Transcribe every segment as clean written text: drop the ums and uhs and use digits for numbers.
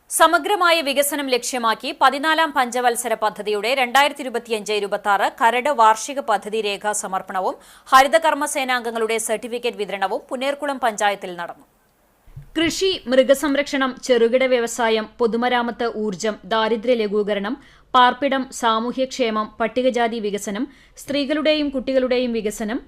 സമഗ്രമായ വികസനം ലക്ഷ്യമാക്കി 14ാം പഞ്ചവത്സര പദ്ധതിയുടെ 2025-26 കരട് വാർഷിക പദ്ധതി രേഖാ സമർപ്പണവും ഹരിതകർമ്മസേനാംഗങ്ങളുടെ സർട്ടിഫിക്കറ്റ് വിതരണവും പുന്നേർകുളം പഞ്ചായത്തിൽ നടന്നു. കൃഷി, മൃഗസംരക്ഷണം, ചെറുകിട വ്യവസായം, പൊതുമരാമത്ത്, ഊർജ്ജം, ദാരിദ്ര്യ ലഘൂകരണം, പാർപ്പിടം, സാമൂഹ്യക്ഷേമം, പട്ടികജാതി വികസനം, സ്ത്രീകളുടെയും കുട്ടികളുടെയും വികസനം,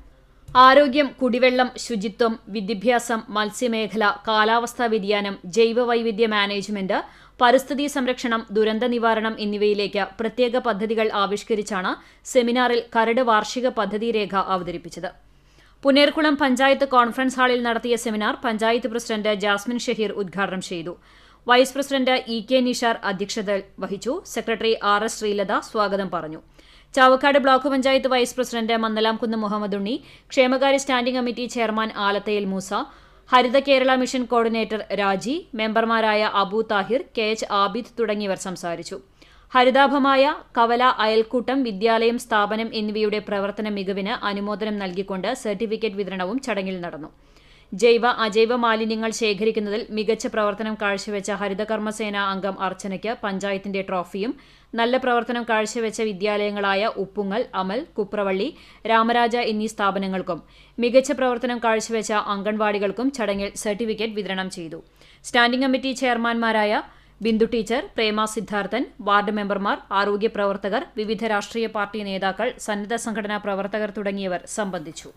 ആരോഗ്യം, കുടിവെള്ളം, ശുചിത്വം, വിദ്യാഭ്യാസം, മത്സ്യമേഖല, കാലാവസ്ഥാ വ്യതിയാനം, ജൈവവൈവിധ്യ മാനേജ്മെന്റ്, പരിസ്ഥിതി സംരക്ഷണം, ദുരന്ത നിവാരണം എന്നിവയിലേക്ക് പ്രത്യേക പദ്ധതികൾ ആവിഷ്കരിച്ചാണ് സെമിനാറിൽ കരട് വാർഷിക പദ്ധതി രേഖ അവതരിപ്പിച്ചത്. പുന്നേർകുളം പഞ്ചായത്ത് കോൺഫറൻസ് ഹാളിൽ നടത്തിയ സെമിനാർ പഞ്ചായത്ത് പ്രസിഡന്റ് ജാസ്മിൻ ഷഹീർ ഉദ്ഘാടനം ചെയ്തു. Vice president ഇ.കെ. നിഷാർ അധ്യക്ഷത വഹിച്ചു. സെക്രട്ടറി ആർ.എസ്. ശ്രീലത സ്വാഗതം പറഞ്ഞു. Chavakkad block panchayat vice president Mannalamkunnu Muhammad Unni, ക്ഷേമകാര്യ standing committee chairman Alathayil Moosa, Haritha Kerala mission coordinator Raji, മെമ്പർമാരായ അബു താഹിർ, കെ.എച്ച്. ആബിദ് തുടങ്ങിയവർ സംസാരിച്ചു. ഹരിതാഭമായ കവല അയൽക്കൂട്ടം വിദ്യാലയം സ്ഥാപനം എന്നിവയുടെ പ്രവർത്തന മികവിന് അനുമോദനം നൽകിക്കൊണ്ട് സർട്ടിഫിക്കറ്റ് വിതരണവും ചടങ്ങിൽ നടന്നു. ജൈവ അജൈവ മാലിന്യങ്ങൾ ശേഖരിക്കുന്നതിൽ മികച്ച പ്രവർത്തനം കാഴ്ചവെച്ച ഹരിതകർമ്മസേന അംഗം അർച്ചനയ്ക്ക് പഞ്ചായത്തിന്റെ ട്രോഫിയും നല്ല പ്രവർത്തനം കാഴ്ചവെച്ച വിദ്യാലയങ്ങളായ ഉപ്പുങ്ങൽ, അമൽ, കുപ്രവള്ളി, രാമരാജ എന്നീ സ്ഥാപനങ്ങൾക്കും മികച്ച പ്രവർത്തനം കാഴ്ചവെച്ച അംഗൻവാടികൾക്കും ചടങ്ങിൽ സർട്ടിഫിക്കറ്റ് വിതരണം ചെയ്തു. സ്റ്റാൻഡിംഗ് കമ്മിറ്റി ചെയർമാൻമാരായ ബിന്ദു ടീച്ചർ, പ്രേമ സിദ്ധാർത്ഥൻ, വാർഡ് മെമ്പർമാർ, ആരോഗ്യ പ്രവർത്തകർ, വിവിധ രാഷ്ട്രീയ പാർട്ടി നേതാക്കൾ, സന്നദ്ധ സംഘടനാ പ്രവർത്തകർ തുടങ്ങിയവർ സംബന്ധിച്ചു.